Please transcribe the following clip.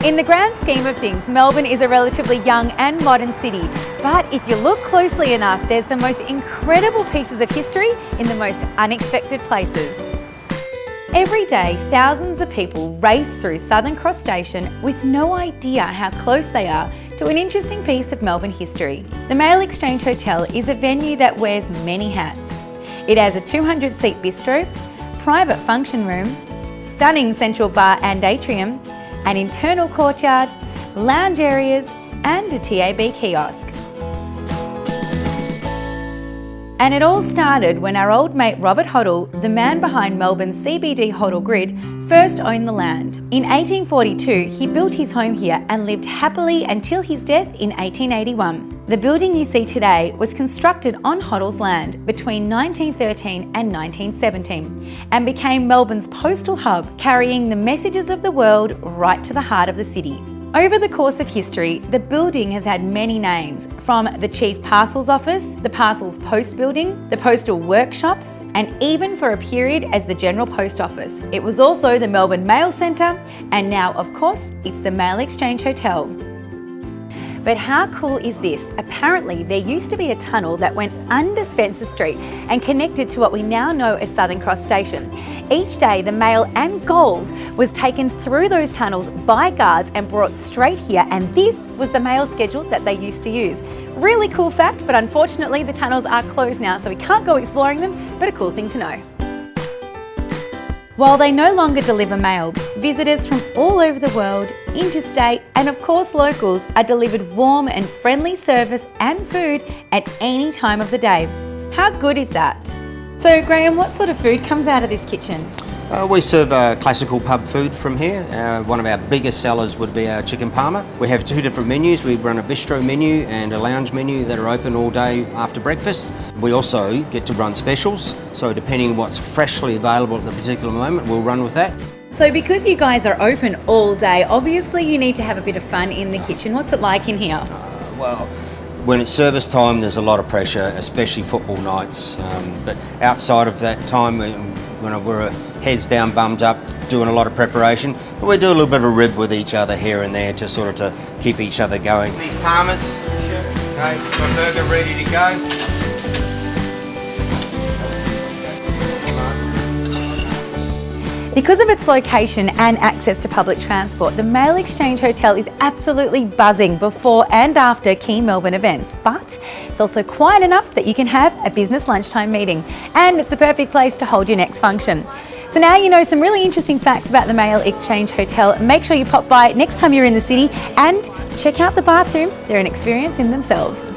In the grand scheme of things, Melbourne is a relatively young and modern city, but if you look closely enough, there's the most incredible pieces of history in the most unexpected places. Every day, thousands of people race through Southern Cross Station with no idea how close they are to an interesting piece of Melbourne history. The Mail Exchange Hotel is a venue that wears many hats. It has a 200-seat bistro, private function room, stunning central bar and atrium, an internal courtyard, lounge areas and a TAB kiosk. And it all started when our old mate Robert Hoddle, the man behind Melbourne's CBD Hoddle Grid, first owned the land. In 1842, he built his home here and lived happily until his death in 1881. The building you see today was constructed on Hoddle's land between 1913 and 1917 and became Melbourne's postal hub, carrying the messages of the world right to the heart of the city. Over the course of history, the building has had many names, from the Chief Parcels Office, the Parcels Post Building, the Postal Workshops, and even for a period as the General Post Office. It was also the Melbourne Mail Centre, and now, of course, it's the Mail Exchange Hotel. But how cool is this? Apparently, there used to be a tunnel that went under Spencer Street and connected to what we now know as Southern Cross Station. Each day, the mail and gold was taken through those tunnels by guards and brought straight here, and this was the mail schedule that they used to use. Really cool fact, but unfortunately the tunnels are closed now, so we can't go exploring them, but a cool thing to know. While they no longer deliver mail, visitors from all over the world, interstate and of course locals are delivered warm and friendly service and food at any time of the day. How good is that? So Graham, what sort of food comes out of this kitchen? We serve classical pub food from here. One of our biggest sellers would be our chicken parma. We have two different menus. We run a bistro menu and a lounge menu that are open all day after breakfast. We also get to run specials, so depending on what's freshly available at the particular moment, we'll run with that. So because you guys are open all day, obviously you need to have a bit of fun in the kitchen. What's it like in here? Well, when it's service time, there's a lot of pressure, especially football nights. But outside of that time, when we're heads down, bums up, doing a lot of preparation, but we do a little bit of a rib with each other here and there to sort of to keep each other going. These parmas, okay, got burger ready to go. Because of its location and access to public transport, the Mail Exchange Hotel is absolutely buzzing before and after key Melbourne events, but it's also quiet enough that you can have a business lunchtime meeting, and it's the perfect place to hold your next function. So now you know some really interesting facts about the Mail Exchange Hotel. Make sure you pop by next time you're in the city and check out the bathrooms. They're an experience in themselves.